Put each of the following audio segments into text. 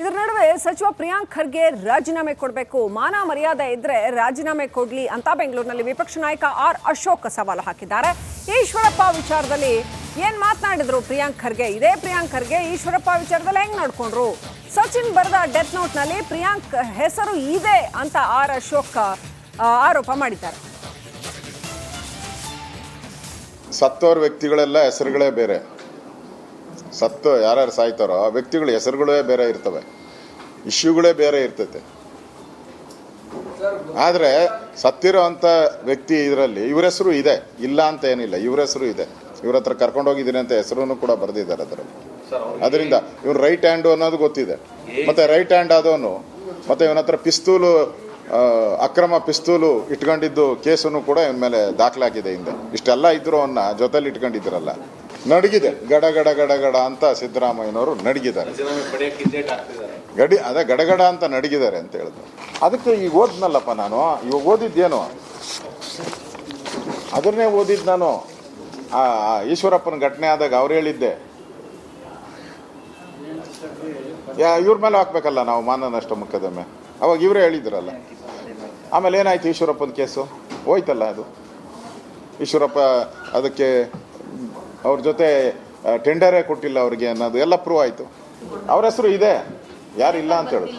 ಇದರ ನಡುವೆ ಸಚಿವ ಪ್ರಿಯಾಂಕ್ ಖರ್ಗೆ ರಾಜೀನಾಮೆ ಕೊಡಬೇಕು, ಮಾನ ಮರ್ಯಾದೆ ಇದ್ರೆ ರಾಜೀನಾಮೆ ಕೊಡ್ಲಿ ಅಂತ ಬೆಂಗಳೂರಿನಲ್ಲಿ ವಿಪಕ್ಷ ನಾಯಕ ಆರ್ ಅಶೋಕ್ ಸವಾಲು ಹಾಕಿದ್ದಾರೆ. ಈಶ್ವರಪ್ಪ ವಿಚಾರದಲ್ಲಿ ಏನ್ ಮಾತನಾಡಿದ್ರು ಪ್ರಿಯಾಂಕ್ ಖರ್ಗೆ? ಇದೇ ಪ್ರಿಯಾಂಕ್ ಖರ್ಗೆ ಈಶ್ವರಪ್ಪ ವಿಚಾರದಲ್ಲಿ ಹೆಂಗ್ ನಡ್ಕೊಂಡ್ರು? ಸಚಿನ್ ಬರೆದ ಡೆತ್ ನೋಟ್ ನಲ್ಲಿ ಪ್ರಿಯಾಂಕ್ ಹೆಸರು ಇದೆ ಅಂತ ಆರ್ ಅಶೋಕ್ ಆರೋಪ ಮಾಡಿದ್ದಾರೆ. ಸತ್ತೋರ್ ವ್ಯಕ್ತಿಗಳೆಲ್ಲ ಹೆಸರುಗಳೇ ಬೇರೆ, ಸತ್ತು ಯಾರ್ಯಾರು ಸಾಯ್ತಾರೋ ಆ ವ್ಯಕ್ತಿಗಳ ಹೆಸರುಗಳೇ ಬೇರೆ ಇರ್ತವೆ, ಇಶ್ಯೂಗಳೇ ಬೇರೆ ಇರ್ತೈತೆ. ಆದರೆ ಸತ್ತಿರೋ ಅಂಥ ವ್ಯಕ್ತಿ ಇದರಲ್ಲಿ ಇವ್ರ ಹೆಸರು ಇದೆ, ಇಲ್ಲ ಅಂತ ಏನಿಲ್ಲ, ಇವ್ರ ಹೆಸರು ಇದೆ. ಇವ್ರ ಹತ್ರ ಕರ್ಕೊಂಡೋಗಿದ್ದೀನಿ ಅಂತ ಹೆಸರು ಕೂಡ ಬರೆದಿದ್ದಾರೆ ಅದರಲ್ಲಿ. ಅದರಿಂದ ಇವ್ರು ರೈಟ್ ಹ್ಯಾಂಡು ಅನ್ನೋದು ಗೊತ್ತಿದೆ. ಮತ್ತೆ ರೈಟ್ ಹ್ಯಾಂಡ್ ಆದವನು ಮತ್ತೆ ಇವನ ಹತ್ರ ಪಿಸ್ತೂಲು, ಅಕ್ರಮ ಪಿಸ್ತೂಲು ಇಟ್ಕೊಂಡಿದ್ದು ಕೇಸನ್ನು ಕೂಡ ಇವನ ಮೇಲೆ ದಾಖಲಾಗಿದೆ. ಹಿಂದೆ ಇಷ್ಟೆಲ್ಲ ಇದ್ರು ಅವನ್ನ ಜೊತೆಲಿ ಇಟ್ಕೊಂಡಿದ್ರಲ್ಲ, ನಡಗಿದೆ ಗಡ ಗಡ ಗಡ ಗಡ ಅಂತ ಸಿದ್ದರಾಮಯ್ಯನವರು ನಡಗಿದ್ದಾರೆ. ಅದೇ ಗಡಗಡ ಅಂತ ನಡಗಿದ್ದಾರೆ ಅಂತ ಹೇಳಿದ್ರು. ಅದಕ್ಕೆ ಈಗ ಓದ್ನಲ್ಲಪ್ಪ ನಾನು, ಇವಾಗ ಓದಿದ್ದೇನು ಅದನ್ನೇ ಓದಿದ್ದು ನಾನು. ಆ ಈಶ್ವರಪ್ಪನ ಘಟನೆ ಆದಾಗ ಅವ್ರು ಹೇಳಿದ್ದೆ, ಇವ್ರ ಮೇಲೆ ಹಾಕ್ಬೇಕಲ್ಲ ನಾವು ಮಾನ ನಷ್ಟ ಮೊಕದ್ದಮೆ, ಅವಾಗ ಇವರೇ ಹೇಳಿದ್ರಲ್ಲ. ಆಮೇಲೆ ಏನಾಯ್ತು, ಈಶ್ವರಪ್ಪನ ಕೇಸು ಹೋಯ್ತಲ್ಲ, ಅದು ಈಶ್ವರಪ್ಪ ಅದಕ್ಕೆ ಅವ್ರ ಜೊತೆ ಟೆಂಡರೇ ಕೊಟ್ಟಿಲ್ಲ ಅವ್ರಿಗೆ ಅನ್ನೋದು ಎಲ್ಲ ಪ್ರೂವ್ ಆಯಿತು. ಅವ್ರ ಹೆಸರು ಇದೆ, ಯಾರಿಲ್ಲ ಅಂತ ಹೇಳುದು.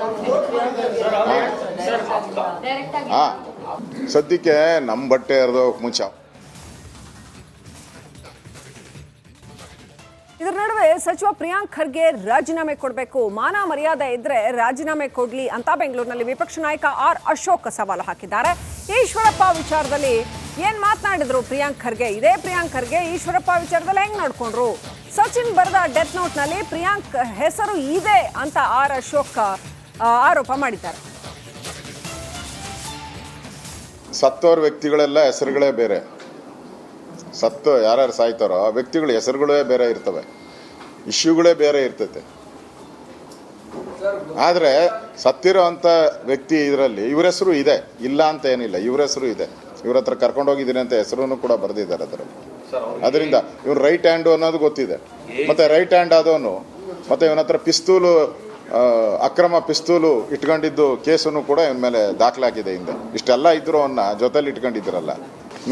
ಹಾಂ, ಸದ್ಯಕ್ಕೆ ನಮ್ಮ ಬಟ್ಟೆ ಹರಿದೋಗಕ್ಕೆ ಮುಂಚೆ. ಇದರ ನಡುವೆ ಸಚಿವ ಪ್ರಿಯಾಂಕ್ ಖರ್ಗೆ ರಾಜೀನಾಮೆ ಕೊಡಬೇಕು, ಮಾನ ಮರ್ಯಾದೆ ಇದ್ರೆ ರಾಜೀನಾಮೆ ಕೊಡ್ಲಿ ಅಂತ ಬೆಂಗಳೂರಿನಲ್ಲಿ ವಿಪಕ್ಷ ನಾಯಕ ಆರ್ ಅಶೋಕ್ ಸವಾಲು ಹಾಕಿದ್ದಾರೆ. ಈಶ್ವರಪ್ಪ ವಿಚಾರದಲ್ಲಿ ಏನ್ ಮಾತನಾಡಿದ್ರು ಪ್ರಿಯಾಂಕ್ ಖರ್ಗೆ? ಇದೇ ಪ್ರಿಯಾಂಕ್ ಖರ್ಗೆ ಈಶ್ವರಪ್ಪ ವಿಚಾರದಲ್ಲಿ ಹೆಂಗ್ ನಡ್ಕೊಂಡ್ರು? ಸಚಿನ್ ಬರೆದ ಡೆತ್ ನೋಟ್ ನಲ್ಲಿ ಪ್ರಿಯಾಂಕ್ ಹೆಸರು ಇದೆ ಅಂತ ಆರ್ ಅಶೋಕ್ ಆರೋಪ ಮಾಡಿದ್ದಾರೆ. ಸತ್ತೋರ್ ವ್ಯಕ್ತಿಗಳೆಲ್ಲ ಹೆಸರುಗಳೇ ಬೇರೆ, ಸತ್ತು ಯಾರ್ಯಾರು ಸಾಯ್ತಾರೋ ಆ ವ್ಯಕ್ತಿಗಳ ಹೆಸರುಗಳೇ ಬೇರೆ ಇರ್ತವೆ, ಇಶ್ಯೂಗಳೇ ಬೇರೆ ಇರ್ತೈತೆ. ಆದರೆ ಸತ್ತಿರೋ ಅಂಥ ವ್ಯಕ್ತಿ ಇದರಲ್ಲಿ ಇವ್ರ ಹೆಸರು ಇದೆ, ಇಲ್ಲ ಅಂತ ಏನಿಲ್ಲ, ಇವ್ರ ಹೆಸರು ಇದೆ. ಇವ್ರ ಹತ್ರ ಕರ್ಕೊಂಡೋಗಿದ್ದೀನಿ ಅಂತ ಹೆಸರು ಕೂಡ ಬರೆದಿದ್ದಾರೆ ಅದರಲ್ಲಿ. ಅದರಿಂದ ಇವ್ರು ರೈಟ್ ಹ್ಯಾಂಡು ಅನ್ನೋದು ಗೊತ್ತಿದೆ. ಮತ್ತೆ ರೈಟ್ ಹ್ಯಾಂಡ್ ಆದವನು ಮತ್ತೆ ಇವನ ಹತ್ರ ಪಿಸ್ತೂಲು, ಅಕ್ರಮ ಪಿಸ್ತೂಲು ಇಟ್ಕೊಂಡಿದ್ದು ಕೇಸನ್ನು ಕೂಡ ಇವನ ಮೇಲೆ ದಾಖಲಾಗಿದೆ. ಹಿಂದೆ ಇಷ್ಟೆಲ್ಲ ಇದ್ರು ಅವನ್ನ ಜೊತೆಲಿ ಇಟ್ಕೊಂಡಿದ್ರಲ್ಲ,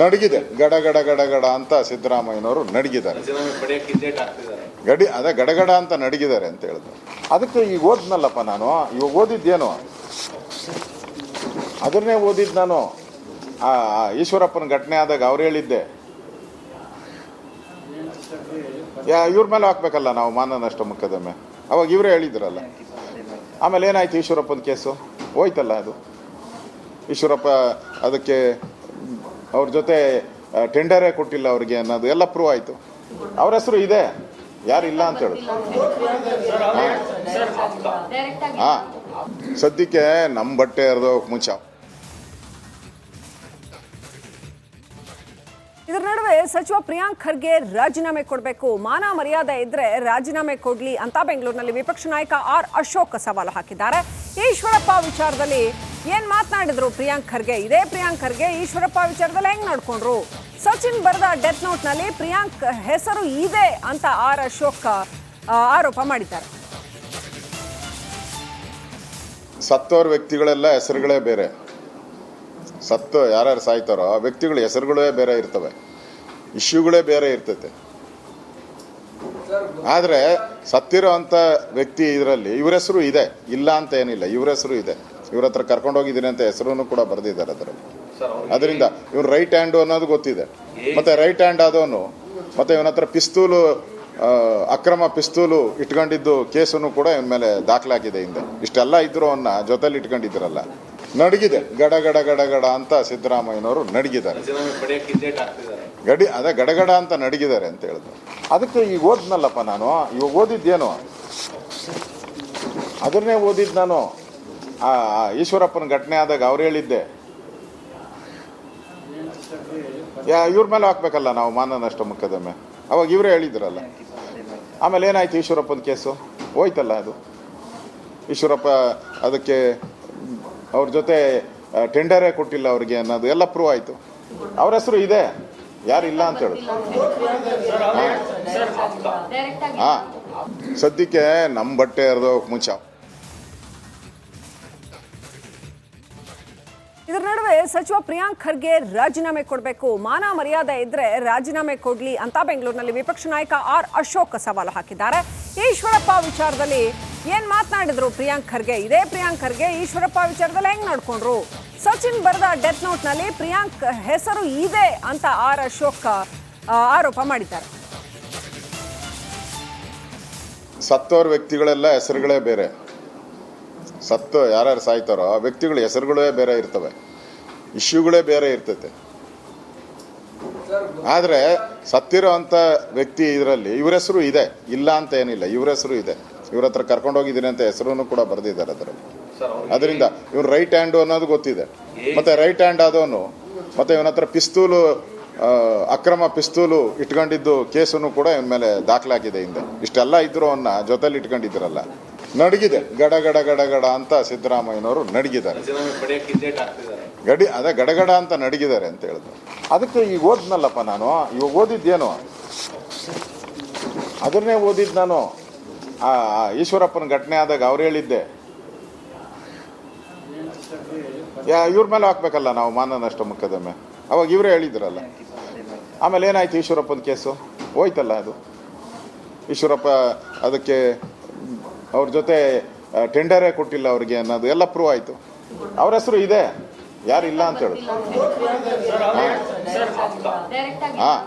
ನಡಗಿದೆ ಗಡ ಗಡ ಗಡ ಗಡ ಅಂತ ಸಿದ್ದರಾಮಯ್ಯನವರು ನಡಗಿದ್ದಾರೆ. ಅದೇ ಗಡಗಡ ಅಂತ ನಡಗಿದ್ದಾರೆ ಅಂತ ಹೇಳಿದ್ರು. ಅದಕ್ಕೆ ಈಗ ಓದ್ನಲ್ಲಪ್ಪ ನಾನು, ಇವಾಗ ಓದಿದ್ದೇನು ಅದನ್ನೇ ಓದಿದ್ದು ನಾನು. ಆ ಈಶ್ವರಪ್ಪನ ಘಟನೆ ಆದಾಗ ಅವ್ರು ಹೇಳಿದ್ದೆ, ಇವ್ರ ಮೇಲೆ ಹಾಕ್ಬೇಕಲ್ಲ ನಾವು ಮಾನ ನಷ್ಟ ಮೊಕದ್ದಮೆ, ಅವಾಗ ಇವರೇ ಹೇಳಿದ್ರಲ್ಲ. ಆಮೇಲೆ ಏನಾಯ್ತು, ಈಶ್ವರಪ್ಪನ ಕೇಸು ಹೋಯ್ತಲ್ಲ, ಅದು ಈಶ್ವರಪ್ಪ ಅದಕ್ಕೆ ಅವ್ರ ಜೊತೆ ಟೆಂಡರೇ ಕೊಟ್ಟಿಲ್ಲ ಅವ್ರಿಗೆ ಅನ್ನೋದು ಎಲ್ಲ ಪ್ರೂವ್ ಆಯಿತು. ಅವ್ರ ಹೆಸರು ಇದೆ, ಯಾರಿಲ್ಲ ಅಂತ ಹೇಳುದು. ಹಾಂ, ಸದ್ಯಕ್ಕೆ ನಮ್ಮ ಬಟ್ಟೆ ಹರಿದೋಗಕ್ಕೆ ಮುಂಚೆ. ಇದರ ನಡುವೆ ಸಚಿವ ಪ್ರಿಯಾಂಕ್ ಖರ್ಗೆ ರಾಜೀನಾಮೆ ಕೊಡಬೇಕು, ಮಾನ ಮರ್ಯಾದೆ ಇದ್ರೆ ರಾಜೀನಾಮೆ ಕೊಡ್ಲಿ ಅಂತ ಬೆಂಗಳೂರಿನಲ್ಲಿ ವಿಪಕ್ಷ ನಾಯಕ ಆರ್ ಅಶೋಕ್ ಸವಾಲು ಹಾಕಿದ್ದಾರೆ. ಈಶ್ವರಪ್ಪ ವಿಚಾರದಲ್ಲಿ ಏನ್ ಮಾತನಾಡಿದ್ರು ಪ್ರಿಯಾಂಕ್ ಖರ್ಗೆ? ಇದೇ ಪ್ರಿಯಾಂಕ್ ಖರ್ಗೆ ಈಶ್ವರಪ್ಪ ವಿಚಾರದಲ್ಲಿ ಹೆಂಗ್ ನಡ್ಕೊಂಡ್ರು? ಸಚಿನ್ ಬರೆದ ಡೆತ್ ನೋಟ್ ನಲ್ಲಿ ಪ್ರಿಯಾಂಕ್ ಹೆಸರು ಇದೆ ಅಂತ ಆರ್ ಅಶೋಕ್ ಆರೋಪ ಮಾಡಿದ್ದಾರೆ. ಸತ್ತೋರ್ ವ್ಯಕ್ತಿಗಳೆಲ್ಲ ಹೆಸರುಗಳೇ ಬೇರೆ, ಸತ್ತು ಯಾರ್ಯಾರು ಸಾಯ್ತಾರೋ ಆ ವ್ಯಕ್ತಿಗಳ ಹೆಸರುಗಳೇ ಬೇರೆ ಇರ್ತವೆ, ಇಶ್ಯೂಗಳೇ ಬೇರೆ ಇರ್ತೈತೆ. ಆದರೆ ಸತ್ತಿರೋ ಅಂಥ ವ್ಯಕ್ತಿ ಇದರಲ್ಲಿ ಇವ್ರ ಹೆಸರು ಇದೆ, ಇಲ್ಲ ಅಂತ ಏನಿಲ್ಲ, ಇವ್ರ ಹೆಸರು ಇದೆ. ಇವ್ರ ಹತ್ರ ಕರ್ಕೊಂಡೋಗಿದ್ದೀನಿ ಅಂತ ಹೆಸರು ಕೂಡ ಬರೆದಿದ್ದಾರೆ ಅದರಲ್ಲಿ. ಅದರಿಂದ ಇವ್ರು ರೈಟ್ ಹ್ಯಾಂಡು ಅನ್ನೋದು ಗೊತ್ತಿದೆ. ಮತ್ತೆ ರೈಟ್ ಹ್ಯಾಂಡ್ ಆದವನು ಮತ್ತೆ ಇವನ ಹತ್ರ ಪಿಸ್ತೂಲು, ಅಕ್ರಮ ಪಿಸ್ತೂಲು ಇಟ್ಕೊಂಡಿದ್ದು ಕೇಸನ್ನು ಕೂಡ ಇವನ ಮೇಲೆ ದಾಖಲಾಗಿದೆ. ಹಿಂದೆ ಇಷ್ಟೆಲ್ಲ ಇದ್ರು ಅವನ್ನ ಜೊತೆಲಿ ಇಟ್ಕೊಂಡಿದ್ರಲ್ಲ, ನಡಗಿದೆ ಗಡ ಗಡ ಗಡ ಗಡ ಅಂತ ಸಿದ್ದರಾಮಯ್ಯನವರು ನಡಗಿದ್ದಾರೆ. ಅದೇ ಗಡಗಡ ಅಂತ ನಡಗಿದ್ದಾರೆ ಅಂತ ಹೇಳಿದ್ರು. ಅದಕ್ಕೆ ಈಗ ಓದ್ನಲ್ಲಪ್ಪ ನಾನು, ಇವಾಗ ಓದಿದ್ದೇನು ಅದನ್ನೇ ಓದಿದ್ದು ನಾನು. ಆ ಈಶ್ವರಪ್ಪನ ಘಟನೆ ಆದಾಗ ಅವ್ರು ಹೇಳಿದ್ದೆ, ಇವ್ರ ಮೇಲೆ ಹಾಕ್ಬೇಕಲ್ಲ ನಾವು ಮಾನ ನಷ್ಟ ಮೊಕದ್ದಮೆ, ಅವಾಗ ಇವರೇ ಹೇಳಿದ್ರಲ್ಲ. ಆಮೇಲೆ ಏನಾಯ್ತು, ಈಶ್ವರಪ್ಪನ ಕೇಸು ಹೋಯ್ತಲ್ಲ, ಅದು ಈಶ್ವರಪ್ಪ ಅದಕ್ಕೆ ಅವ್ರ ಜೊತೆ ಟೆಂಡರೇ ಕೊಟ್ಟಿಲ್ಲ ಅವ್ರಿಗೆ ಅನ್ನೋದು ಎಲ್ಲ ಪ್ರೂವ್ ಆಯಿತು. ಅವ್ರ ಹೆಸರು ಇದೆ, ಯಾರಿಲ್ಲ ಅಂತ ಹೇಳುದು. ಹಾಂ, ಸದ್ಯಕ್ಕೆ ನಮ್ಮ ಬಟ್ಟೆ ಹರಿದೋಗಕ್ಕೆ ಮುಂಚೆ. ಇದರ ನಡುವೆ ಸಚಿವ ಪ್ರಿಯಾಂಕ್ ಖರ್ಗೆ ರಾಜೀನಾಮೆ ಕೊಡಬೇಕು, ಮಾನ ಮರ್ಯಾದೆ ಇದ್ರೆ ರಾಜೀನಾಮೆ ಕೊಡ್ಲಿ ಅಂತ ಬೆಂಗಳೂರಿನಲ್ಲಿ ವಿಪಕ್ಷ ನಾಯಕ ಆರ್ ಅಶೋಕ್ ಸವಾಲು ಹಾಕಿದ್ದಾರೆ. ಈಶ್ವರಪ್ಪ ವಿಚಾರದಲ್ಲಿ ಏನ್ ಮಾತನಾಡಿದ್ರು ಪ್ರಿಯಾಂಕ್ ಖರ್ಗೆ? ಇದೇ ಪ್ರಿಯಾಂಕ್ ಖರ್ಗೆ ಈಶ್ವರಪ್ಪ ವಿಚಾರದಲ್ಲಿ ಹೆಂಗ್ ನಡ್ಕೊಂಡ್ರು? ಸಚಿನ್ ಬರೆದ ಡೆತ್ ನೋಟ್ ನಲ್ಲಿ ಪ್ರಿಯಾಂಕ್ ಹೆಸರು ಇದೆ ಅಂತ ಆರ್ ಅಶೋಕ್ ಆರೋಪ ಮಾಡಿದ್ದಾರೆ. ಸತ್ತೋರ್ ವ್ಯಕ್ತಿಗಳೆಲ್ಲ ಹೆಸರುಗಳೇ ಬೇರೆ, ಸತ್ತು ಯಾರ್ಯಾರು ಸಾಯ್ತಾರೋ ಆ ವ್ಯಕ್ತಿಗಳ ಹೆಸರುಗಳೇ ಬೇರೆ ಇರ್ತವೆ, ಇಶ್ಯೂಗಳೇ ಬೇರೆ ಇರ್ತೈತೆ. ಆದರೆ ಸತ್ತಿರೋ ಅಂಥ ವ್ಯಕ್ತಿ ಇದರಲ್ಲಿ ಇವ್ರ ಹೆಸರು ಇದೆ, ಇಲ್ಲ ಅಂತ ಏನಿಲ್ಲ, ಇವ್ರ ಹೆಸರು ಇದೆ. ಇವ್ರ ಹತ್ರ ಕರ್ಕೊಂಡೋಗಿದ್ದೀನಿ ಅಂತ ಹೆಸರು ಕೂಡ ಬರೆದಿದ್ದಾರೆ ಅದರಲ್ಲಿ. ಅದರಿಂದ ಇವ್ರು ರೈಟ್ ಹ್ಯಾಂಡು ಅನ್ನೋದು ಗೊತ್ತಿದೆ. ಮತ್ತೆ ರೈಟ್ ಹ್ಯಾಂಡ್ ಆದವನು ಮತ್ತೆ ಇವನ ಹತ್ರ ಪಿಸ್ತೂಲು, ಅಕ್ರಮ ಪಿಸ್ತೂಲು ಇಟ್ಕೊಂಡಿದ್ದು ಕೇಸನ್ನು ಕೂಡ ಇವನ ಮೇಲೆ ದಾಖಲಾಗಿದೆ. ಹಿಂದೆ ಇಷ್ಟೆಲ್ಲ ಇದ್ರು ಅವನ್ನ ಜೊತೆಲಿ ಇಟ್ಕೊಂಡಿದ್ರಲ್ಲ, ನಡಗಿದೆ ಗಡ ಗಡ ಗಡ ಗಡ ಅಂತ ಸಿದ್ದರಾಮಯ್ಯನವರು ನಡಗಿದ್ದಾರೆ. ಅದೇ ಗಡಗಡ ಅಂತ ನಡಗಿದ್ದಾರೆ ಅಂತ ಹೇಳಿದ್ರು. ಅದಕ್ಕೆ ಈಗ ಓದ್ನಲ್ಲಪ್ಪ ನಾನು, ಇವಾಗ ಓದಿದ್ದೇನು ಅದನ್ನೇ ಓದಿದ್ದು ನಾನು. ಆ ಈಶ್ವರಪ್ಪನ ಘಟನೆ ಆದಾಗ ಅವ್ರು ಹೇಳಿದ್ದೆ, ಇವ್ರ ಮೇಲೆ ಹಾಕ್ಬೇಕಲ್ಲ ನಾವು ಮಾನ ನಷ್ಟ ಮೊಕದ್ದಮೆ, ಅವಾಗ ಇವರೇ ಹೇಳಿದ್ರಲ್ಲ. ಆಮೇಲೆ ಏನಾಯ್ತು, ಈಶ್ವರಪ್ಪನ ಕೇಸು ಹೋಯ್ತಲ್ಲ, ಅದು ಈಶ್ವರಪ್ಪ ಅದಕ್ಕೆ ಅವ್ರ ಜೊತೆ ಟೆಂಡರೇ ಕೊಟ್ಟಿಲ್ಲ ಅವ್ರಿಗೆ ಅನ್ನೋದು ಎಲ್ಲ ಪ್ರೂವ್ ಆಯಿತು. ಅವ್ರ ಹೆಸರು ಇದೆ, ಯಾರಿಲ್ಲ ಅಂತ ಹೇಳುದು. ಹಾಂ,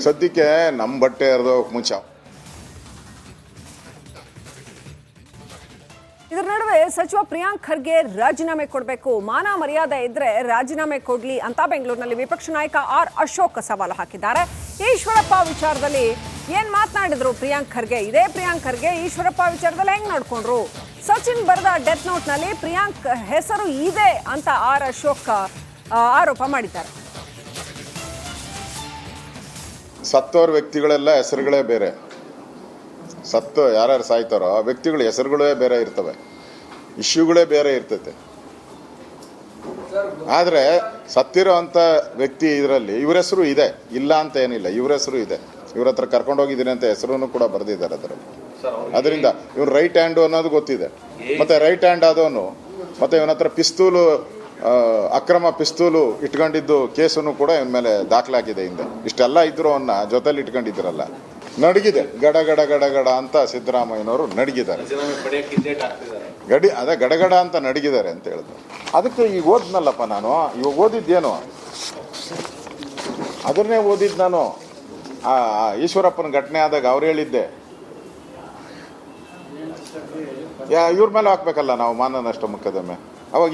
ಸದ್ಯಕ್ಕೆ ನಮ್ಮ ಬಟ್ಟೆ ಹರಿದೋಗಕ್ಕೆ ಮುಂಚೆ. ಇದರ ನಡುವೆ ಸಚಿವ ಪ್ರಿಯಾಂಕ್ ಖರ್ಗೆ ರಾಜೀನಾಮೆ ಕೊಡಬೇಕು, ಮಾನ ಮರ್ಯಾದೆ ಇದ್ರೆ ರಾಜೀನಾಮೆ ಕೊಡ್ಲಿ ಅಂತ ಬೆಂಗಳೂರಿನಲ್ಲಿ ವಿಪಕ್ಷ ನಾಯಕ ಆರ್ ಅಶೋಕ್ ಸವಾಲು ಹಾಕಿದ್ದಾರೆ. ಈಶ್ವರಪ್ಪ ವಿಚಾರದಲ್ಲಿ ಏನ್ ಮಾತನಾಡಿದ್ರು ಪ್ರಿಯಾಂಕ್ ಖರ್ಗೆ? ಇದೇ ಪ್ರಿಯಾಂಕ್ ಖರ್ಗೆ ಈಶ್ವರಪ್ಪ ವಿಚಾರದಲ್ಲಿ ಹೆಂಗ್ ನಡ್ಕೊಂಡ್ರು? ಸಚಿನ್ ಬರೆದ ಡೆತ್ ನೋಟ್ ನಲ್ಲಿ ಪ್ರಿಯಾಂಕ್ ಹೆಸರು ಇದೆ ಅಂತ ಆರ್ ಅಶೋಕ್ ಆರೋಪ ಮಾಡಿದ್ದಾರೆ. ಸತ್ತೋರ್ ವ್ಯಕ್ತಿಗಳೆಲ್ಲ ಹೆಸರುಗಳೇ ಬೇರೆ, ಸತ್ತು ಯಾರ್ಯಾರು ಸಾಯ್ತಾರೋ ಆ ವ್ಯಕ್ತಿಗಳ ಹೆಸರುಗಳೇ ಬೇರೆ ಇರ್ತವೆ, ಇಶ್ಯೂಗಳೇ ಬೇರೆ ಇರ್ತೈತೆ. ಆದರೆ ಸತ್ತಿರೋ ಅಂಥ ವ್ಯಕ್ತಿ ಇದರಲ್ಲಿ ಇವ್ರ ಹೆಸರು ಇದೆ, ಇಲ್ಲ ಅಂತ ಏನಿಲ್ಲ, ಇವ್ರ ಹೆಸರು ಇದೆ. ಇವ್ರ ಹತ್ರ ಕರ್ಕೊಂಡೋಗಿದ್ದೀನಿ ಅಂತ ಹೆಸರು ಕೂಡ ಬರೆದಿದ್ದಾರೆ ಅದರಲ್ಲಿ. ಅದರಿಂದ ಇವ್ರು ರೈಟ್ ಹ್ಯಾಂಡು ಅನ್ನೋದು ಗೊತ್ತಿದೆ. ಮತ್ತೆ ರೈಟ್ ಹ್ಯಾಂಡ್ ಆದವನು ಮತ್ತೆ ಇವನ ಹತ್ರ ಪಿಸ್ತೂಲು, ಅಕ್ರಮ ಪಿಸ್ತೂಲು ಇಟ್ಕೊಂಡಿದ್ದು ಕೇಸನ್ನು ಕೂಡ ಇವನ ಮೇಲೆ ದಾಖಲಾಗಿದೆ. ಹಿಂದೆ ಇಷ್ಟೆಲ್ಲ ಇದ್ರು ಅವನ್ನ ಜೊತೆಲಿ ಇಟ್ಕೊಂಡಿದ್ರಲ್ಲ, ನಡಗಿದೆ ಗಡ ಗಡ ಗಡ ಗಡ ಅಂತ ಸಿದ್ದರಾಮಯ್ಯನವರು ನಡಗಿದ್ದಾರೆ. ಅದೇ ಗಡಗಡ ಅಂತ ನಡಗಿದ್ದಾರೆ ಅಂತ ಹೇಳಿದ್ರು. ಅದಕ್ಕೆ ಈಗ ಓದ್ನಲ್ಲಪ್ಪ ನಾನು, ಇವಾಗ ಓದಿದ್ದೇನು ಅದನ್ನೇ ಓದಿದ್ದು ನಾನು. ಆ ಈಶ್ವರಪ್ಪನ ಘಟನೆ ಆದಾಗ ಅವ್ರು ಹೇಳಿದ್ದೆ, ಇವ್ರ ಮೇಲೆ ಹಾಕ್ಬೇಕಲ್ಲ ನಾವು ಮಾನ ನಷ್ಟ ಮೊಕದ್ದಮೆ,